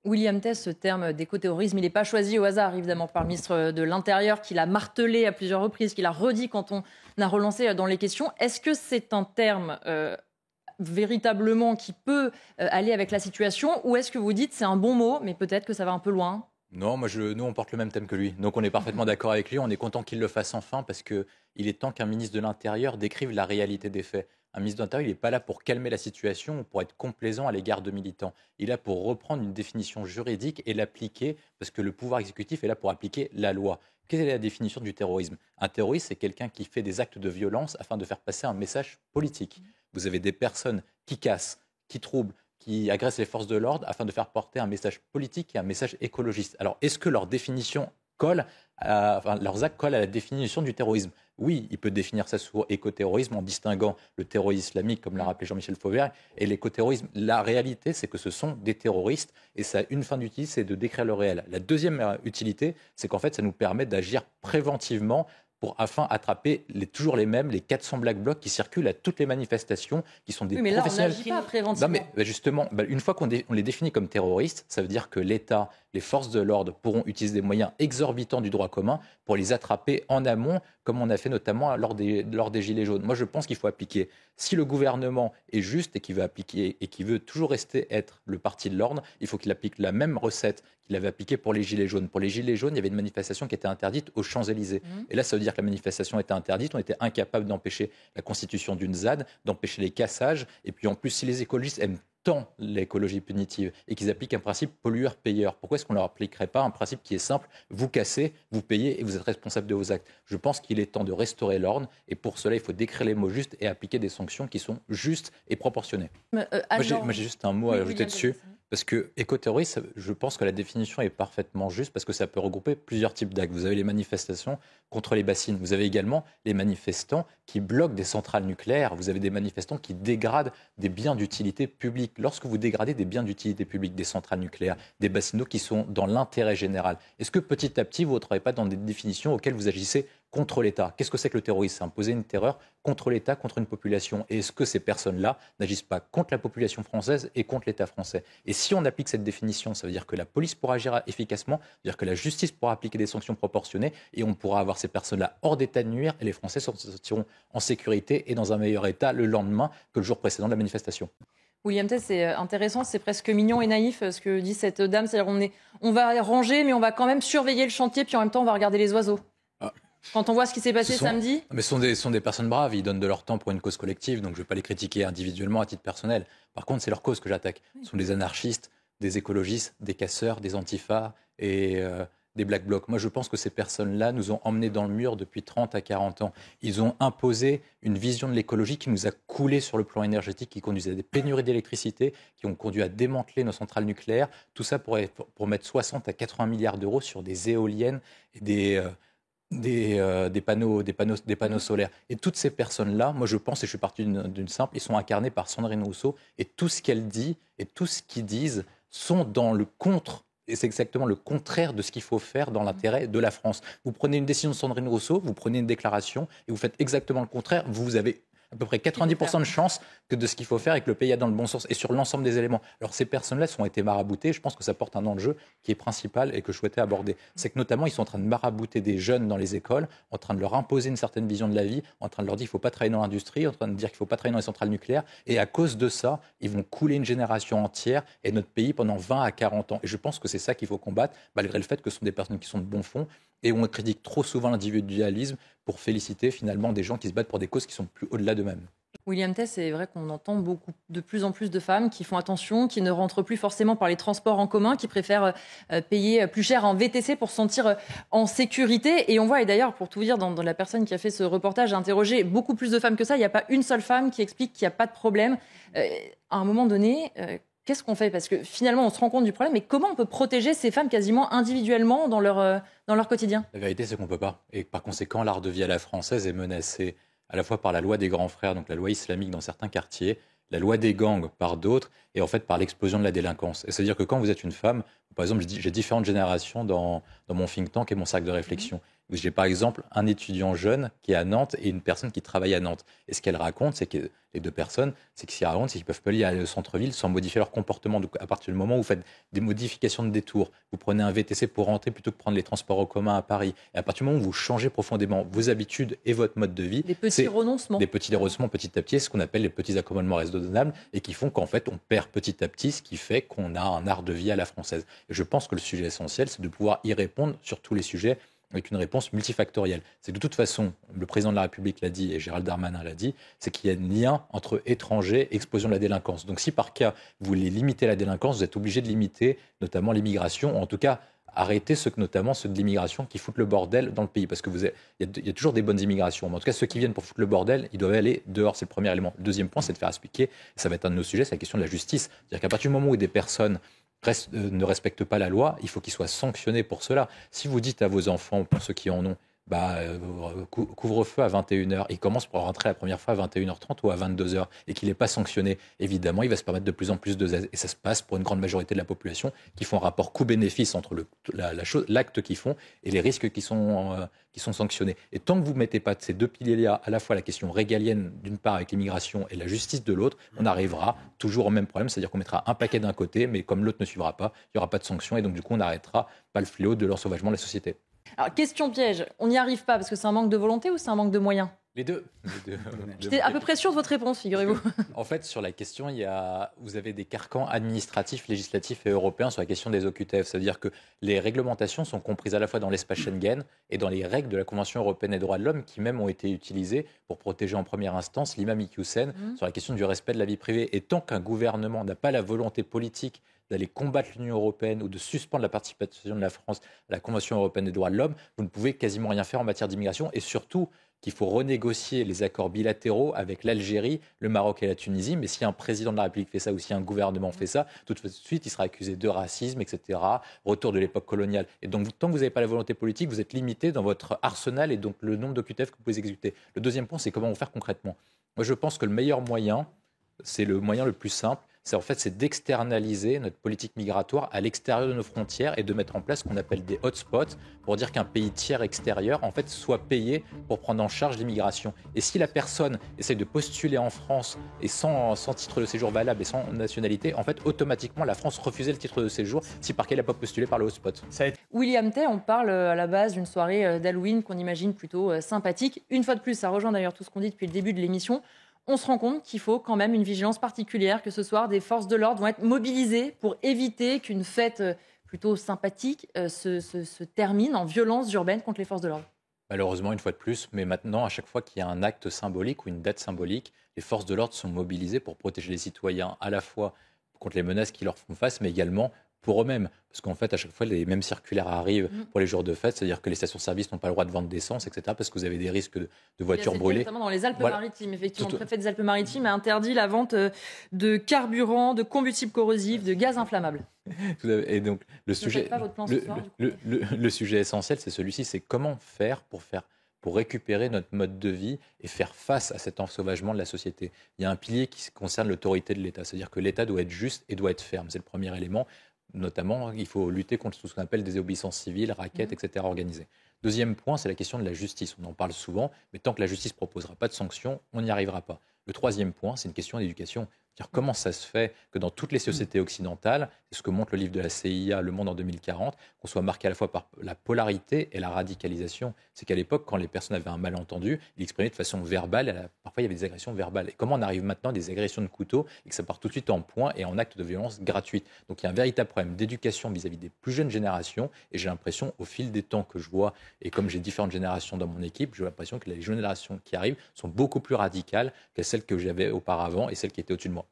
William Tess, ce terme d'écoterrorisme, il n'est pas choisi au hasard, évidemment, par le ministre de l'Intérieur, qui l'a martelé à plusieurs reprises, qui l'a redit quand on a relancé dans les questions. Est-ce que c'est un terme véritablement qui peut aller avec la situation, ou est-ce que vous dites c'est un bon mot, mais peut-être que ça va un peu loin? Non, nous, on porte le même thème que lui. Donc, on est parfaitement d'accord avec lui. On est content qu'il le fasse enfin parce qu'il est temps qu'un ministre de l'Intérieur décrive la réalité des faits. Un ministre de l'Intérieur, il n'est pas là pour calmer la situation ou pour être complaisant à l'égard de militants. Il est là pour reprendre une définition juridique et l'appliquer parce que le pouvoir exécutif est là pour appliquer la loi. Quelle est la définition du terrorisme? Un terroriste, c'est quelqu'un qui fait des actes de violence afin de faire passer un message politique. Vous avez des personnes qui cassent, qui troublent, qui agressent les forces de l'ordre afin de faire porter un message politique et un message écologiste. Alors, est-ce que leur définition leurs actes collent à la définition du terrorisme? Oui, il peut définir ça sous écoterrorisme en distinguant le terrorisme islamique, comme l'a rappelé Jean-Michel Fauvergue, et l'écoterrorisme. La réalité, c'est que ce sont des terroristes et ça a une fin d'utilité, c'est de décrire le réel. La deuxième utilité, c'est qu'en fait, ça nous permet d'agir préventivement afin d'attraper toujours les mêmes, les 400 Black Blocs qui circulent à toutes les manifestations, qui sont des professionnels. Là, on n'agit pas préventivement. Non, mais justement, une fois qu'on les définit comme terroristes, ça veut dire que l'État, les forces de l'ordre pourront utiliser des moyens exorbitants du droit commun pour les attraper en amont, comme on a fait notamment lors des Gilets jaunes. Moi, je pense qu'il faut appliquer. Si le gouvernement est juste et qu'il veut appliquer et qu'il veut toujours être le parti de l'ordre, il faut qu'il applique la même recette qu'il avait appliquée pour les Gilets jaunes. Pour les Gilets jaunes, il y avait une manifestation qui était interdite aux Champs-Élysées. Et là, ça veut dire que la manifestation était interdite. On était incapable d'empêcher la constitution d'une ZAD, d'empêcher les cassages. Et puis en plus, si les écologistes aiment tant l'écologie punitive et qu'ils appliquent un principe pollueur-payeur, pourquoi est-ce qu'on ne leur appliquerait pas un principe qui est simple? Vous cassez, vous payez et vous êtes responsable de vos actes. Je pense qu'il est temps de restaurer l'ordre et pour cela, il faut décrire les mots justes et appliquer des sanctions qui sont justes et proportionnées. Moi, j'ai juste un mot à ajouter dessus. Parce que écoterroriste, je pense que la définition est parfaitement juste parce que ça peut regrouper plusieurs types d'actes. Vous avez les manifestations contre les bassines. Vous avez également les manifestants qui bloquent des centrales nucléaires. Vous avez des manifestants qui dégradent des biens d'utilité publique. Lorsque vous dégradez des biens d'utilité publique, des centrales nucléaires, des bassines d'eau qui sont dans l'intérêt général, est-ce que petit à petit, vous ne travaillez pas dans des définitions auxquelles vous agissez contre l'État? Qu'est-ce que c'est que le terrorisme? C'est imposer une terreur contre l'État, contre une population. Et est-ce que ces personnes-là n'agissent pas contre la population française et contre l'État français? Et si on applique cette définition, ça veut dire que la police pourra agir efficacement, ça veut dire que la justice pourra appliquer des sanctions proportionnées et on pourra avoir ces personnes-là hors d'état de nuire et les Français sortiront en sécurité et dans un meilleur état le lendemain que le jour précédent de la manifestation. William Tess, c'est intéressant, c'est presque mignon et naïf ce que dit cette dame. C'est-à-dire on va ranger, mais on va quand même surveiller le chantier, puis en même temps on va regarder les oiseaux. Quand on voit ce qui s'est passé samedi. Mais ce sont des personnes braves, ils donnent de leur temps pour une cause collective, donc je ne vais pas les critiquer individuellement à titre personnel. Par contre, c'est leur cause que j'attaque. Ce sont des anarchistes, des écologistes, des casseurs, des antifas et des Black Blocs. Moi, je pense que ces personnes-là nous ont emmenés dans le mur depuis 30 à 40 ans. Ils ont imposé une vision de l'écologie qui nous a coulé sur le plan énergétique, qui conduisait à des pénuries d'électricité, qui ont conduit à démanteler nos centrales nucléaires. Tout ça pour mettre 60 à 80 milliards d'euros sur des éoliennes et des panneaux solaires. Et toutes ces personnes-là, moi je pense, et je suis parti d'une simple, ils sont incarnés par Sandrine Rousseau, et tout ce qu'elle dit, et tout ce qu'ils disent, sont dans le contre, et c'est exactement le contraire de ce qu'il faut faire dans l'intérêt de la France. Vous prenez une décision de Sandrine Rousseau, vous prenez une déclaration, et vous faites exactement le contraire, vous avez à peu près 90% de chances que de ce qu'il faut faire et que le pays a dans le bon sens et sur l'ensemble des éléments. Alors ces personnes-là ont été maraboutées, je pense que ça porte un enjeu qui est principal et que je souhaitais aborder. C'est que notamment ils sont en train de marabouter des jeunes dans les écoles, en train de leur imposer une certaine vision de la vie, en train de leur dire qu'il ne faut pas travailler dans l'industrie, en train de dire qu'il ne faut pas travailler dans les centrales nucléaires et à cause de ça, ils vont couler une génération entière et notre pays pendant 20 à 40 ans. Et je pense que c'est ça qu'il faut combattre, malgré le fait que ce sont des personnes qui sont de bon fond et on critique trop souvent l'individualisme pour féliciter finalement des gens qui se battent pour des causes qui sont plus au-delà d'eux-mêmes. William Tess, c'est vrai qu'on entend de plus en plus de femmes qui font attention, qui ne rentrent plus forcément par les transports en commun, qui préfèrent payer plus cher en VTC pour se sentir en sécurité. Et on voit, et d'ailleurs, pour tout vous dire, dans la personne qui a fait ce reportage, a interrogé beaucoup plus de femmes que ça. Il n'y a pas une seule femme qui explique qu'il n'y a pas de problème. À un moment donné, qu'est-ce qu'on fait? Parce que finalement, on se rend compte du problème. Mais comment on peut protéger ces femmes quasiment individuellement dans leur quotidien? La vérité, c'est qu'on ne peut pas. Et par conséquent, l'art de vie à la française est menacé à la fois par la loi des grands frères, donc la loi islamique dans certains quartiers, la loi des gangs par d'autres et en fait par l'explosion de la délinquance. Et c'est-à-dire que quand vous êtes une femme, par exemple, j'ai différentes générations dans mon think tank et mon cercle de réflexion. J'ai par exemple un étudiant jeune qui est à Nantes et une personne qui travaille à Nantes. Et ce qu'elle raconte, c'est que les deux personnes, c'est qu'ils ne peuvent pas aller au centre-ville sans modifier leur comportement. Donc à partir du moment où vous faites des modifications de détour, vous prenez un VTC pour rentrer plutôt que prendre les transports en commun à Paris, et à partir du moment où vous changez profondément vos habitudes et votre mode de vie, des petits renoncements. Des petits renoncements petit à petit, ce qu'on appelle les petits accommodements raisonnables et qui font qu'en fait on perd petit à petit, ce qui fait qu'on a un art de vie à la française. Et je pense que le sujet essentiel, c'est de pouvoir y répondre sur tous les sujets avec une réponse multifactorielle. C'est que de toute façon, le président de la République l'a dit et Gérald Darmanin l'a dit, c'est qu'il y a un lien entre étrangers et explosion de la délinquance. Donc si par cas, vous voulez limiter la délinquance, vous êtes obligé de limiter notamment l'immigration, ou en tout cas arrêter notamment ceux de l'immigration qui foutent le bordel dans le pays. Parce que il y a toujours des bonnes immigrations. Mais en tout cas, ceux qui viennent pour foutre le bordel, ils doivent aller dehors. C'est le premier élément. Le deuxième point, c'est de faire expliquer, et ça va être un de nos sujets, c'est la question de la justice. C'est-à-dire qu'à partir du moment où des personnes ne respectent pas la loi, il faut qu'ils soient sanctionnés pour cela. Si vous dites à vos enfants, pour ceux qui en ont, couvre-feu à 21h, il commence pour rentrer la première fois à 21h30 ou à 22h et qu'il n'est pas sanctionné, évidemment, il va se permettre de plus en plus de zèle. Et ça se passe pour une grande majorité de la population qui font un rapport coût-bénéfice entre l'acte qu'ils font et les risques qui sont sanctionnés. Et tant que vous ne mettez pas de ces deux piliers-là, à la fois la question régalienne d'une part avec l'immigration et la justice de l'autre, on arrivera toujours au même problème, c'est-à-dire qu'on mettra un paquet d'un côté, mais comme l'autre ne suivra pas, il n'y aura pas de sanction et donc du coup on n'arrêtera pas le fléau de l'ensauvagement de la société. Alors, question piège, on n'y arrive pas parce que c'est un manque de volonté ou c'est un manque de moyens ? Les deux. J'étais à peu près sûr de votre réponse, figurez-vous. En fait, sur la question, vous avez des carcans administratifs, législatifs et européens sur la question des OQTF. C'est-à-dire que les réglementations sont comprises à la fois dans l'espace Schengen et dans les règles de la Convention européenne des droits de l'homme qui même ont été utilisées pour protéger en première instance l'imam Iqiyoussen sur la question du respect de la vie privée. Et tant qu'un gouvernement n'a pas la volonté politique d'aller combattre l'Union européenne ou de suspendre la participation de la France à la Convention européenne des droits de l'homme, vous ne pouvez quasiment rien faire en matière d'immigration. Et surtout, qu'il faut renégocier les accords bilatéraux avec l'Algérie, le Maroc et la Tunisie. Mais si un président de la République fait ça ou si un gouvernement fait ça, tout de suite, il sera accusé de racisme, etc., retour de l'époque coloniale. Et donc, tant que vous n'avez pas la volonté politique, vous êtes limité dans votre arsenal et donc le nombre d'OQTF que vous pouvez exécuter. Le deuxième point, c'est comment on faire concrètement. Moi, je pense que le meilleur moyen, c'est le moyen le plus simple, c'est d'externaliser notre politique migratoire à l'extérieur de nos frontières et de mettre en place ce qu'on appelle des hotspots pour dire qu'un pays tiers extérieur en fait soit payé pour prendre en charge l'immigration. Et si la personne essaye de postuler en France et sans titre de séjour valable et sans nationalité, en fait automatiquement la France refusait le titre de séjour si par qu'elle n'a pas postulé par le hotspot. William Tay, on parle à la base d'une soirée d'Halloween qu'on imagine plutôt sympathique. Une fois de plus, ça rejoint d'ailleurs tout ce qu'on dit depuis le début de l'émission. On se rend compte qu'il faut quand même une vigilance particulière, que ce soir, des forces de l'ordre vont être mobilisées pour éviter qu'une fête plutôt sympathique se termine en violence urbaine contre les forces de l'ordre. Malheureusement, une fois de plus, mais maintenant, à chaque fois qu'il y a un acte symbolique ou une date symbolique, les forces de l'ordre sont mobilisées pour protéger les citoyens à la fois contre les menaces qui leur font face, mais également pour eux-mêmes. Parce qu'en fait, à chaque fois, les mêmes circulaires arrivent pour les jours de fête, c'est-à-dire que les stations-service n'ont pas le droit de vendre d'essence, etc., parce que vous avez des risques de voitures brûlées. Notamment dans les Alpes-Maritimes, effectivement. Le préfet des Alpes-Maritimes a interdit la vente de carburant, de combustibles corrosifs, de gaz inflammable. Et donc, le sujet essentiel, c'est celui-ci, c'est comment faire pour récupérer notre mode de vie et faire face à cet ensauvagement de la société. Il y a un pilier qui concerne l'autorité de l'État, c'est-à-dire que l'État doit être juste et doit être ferme. C'est le premier élément. Notamment, il faut lutter contre tout ce qu'on appelle des désobéissances civiles, raquettes, etc. organisées. Deuxième point, c'est la question de la justice. On en parle souvent, mais tant que la justice ne proposera pas de sanctions, on n'y arrivera pas. Le troisième point, c'est une question d'éducation. C'est-à-dire comment ça se fait que dans toutes les sociétés occidentales, c'est ce que montre le livre de la CIA, Le Monde en 2040, qu'on soit marqué à la fois par la polarité et la radicalisation. C'est qu'à l'époque, quand les personnes avaient un malentendu, ils l'exprimaient de façon verbale, parfois il y avait des agressions verbales. Et comment on arrive maintenant à des agressions de couteau et que ça part tout de suite en poing et en acte de violence gratuite. Donc il y a un véritable problème d'éducation vis-à-vis des plus jeunes générations et j'ai l'impression, au fil des temps que je vois, et comme j'ai différentes générations dans mon équipe, j'ai l'impression que les générations qui arrivent sont beaucoup plus radicales que celles que j'avais auparavant et celles qui étaient au-dessus de moi.